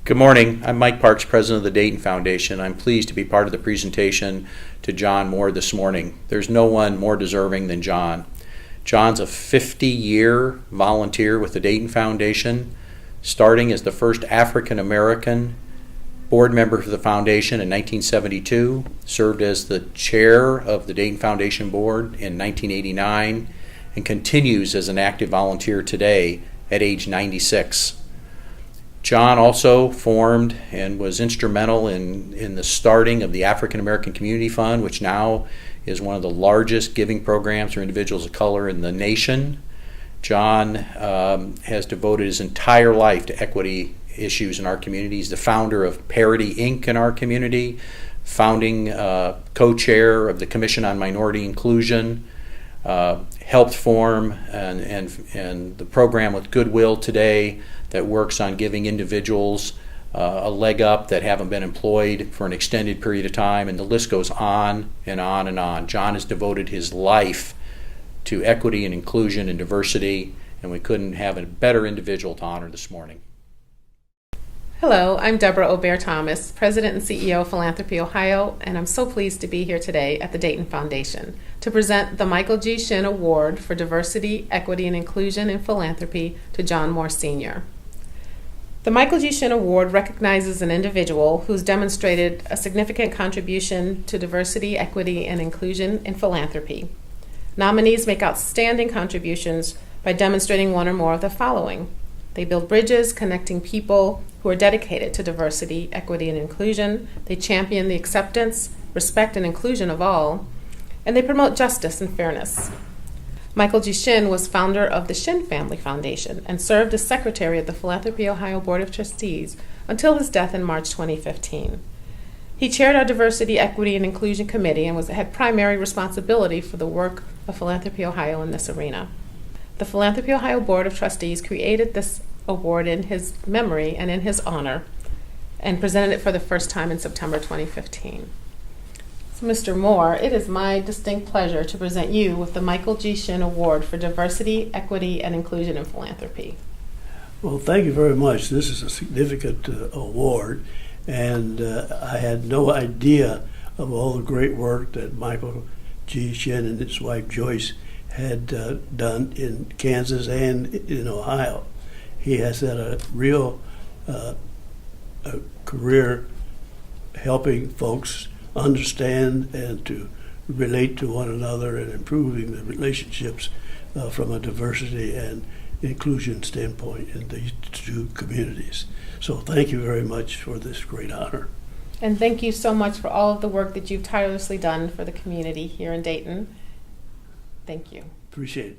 Good morning. I'm Mike Parks, president of the Dayton Foundation. I'm pleased to be part of the presentation to John Moore this morning. There's no one more deserving than John. John's a 50-year volunteer with the Dayton Foundation, starting as the first African American board member for the foundation in 1972, served as the chair of the Dayton Foundation board in 1989, and continues as an active volunteer today at age 96. John also formed and was instrumental in the starting of the African American Community Fund, which now is one of the largest giving programs for individuals of color in the nation. John has devoted his entire life to equity issues in our community. He's the founder of Parity Inc. in our community, founding co-chair of the Commission on Minority Inclusion, helped form and the program with Goodwill today that works on giving individuals a leg up that haven't been employed for an extended period of time, and the list goes on and on and on. John has devoted his life to equity and inclusion and diversity, and we couldn't have a better individual to honor this morning. Hello, I'm Deborah Aubert-Thomas, President and CEO of Philanthropy Ohio, and I'm so pleased to be here today at the Dayton Foundation to present the Michael G. Shinn Award for Diversity, Equity, and Inclusion in Philanthropy to John Moore Sr. The Michael G. Shinn Award recognizes an individual who's demonstrated a significant contribution to diversity, equity, and inclusion in philanthropy. Nominees make outstanding contributions by demonstrating one or more of the following. They build bridges connecting people who are dedicated to diversity, equity, and inclusion. They champion the acceptance, respect, and inclusion of all. And they promote justice and fairness. Michael G. Shinn was founder of the Shinn Family Foundation and served as secretary of the Philanthropy Ohio Board of Trustees until his death in March 2015. He chaired our Diversity, Equity, and Inclusion Committee and had primary responsibility for the work of Philanthropy Ohio in this arena. The Philanthropy Ohio Board of Trustees created this award in his memory and in his honor and presented it for the first time in September 2015. So, Mr. Moore, it is my distinct pleasure to present you with the Michael G. Shinn Award for Diversity, Equity, and Inclusion in Philanthropy. Well, thank you very much. This is a significant award, and I had no idea of all the great work that Michael G. Shinn and his wife Joyce had done in Kansas and in Ohio. He has had a real a career helping folks understand and to relate to one another and improving the relationships from a diversity and inclusion standpoint in these two communities. So thank you very much for this great honor. And thank you so much for all of the work that you've tirelessly done for the community here in Dayton. Thank you. Appreciate it.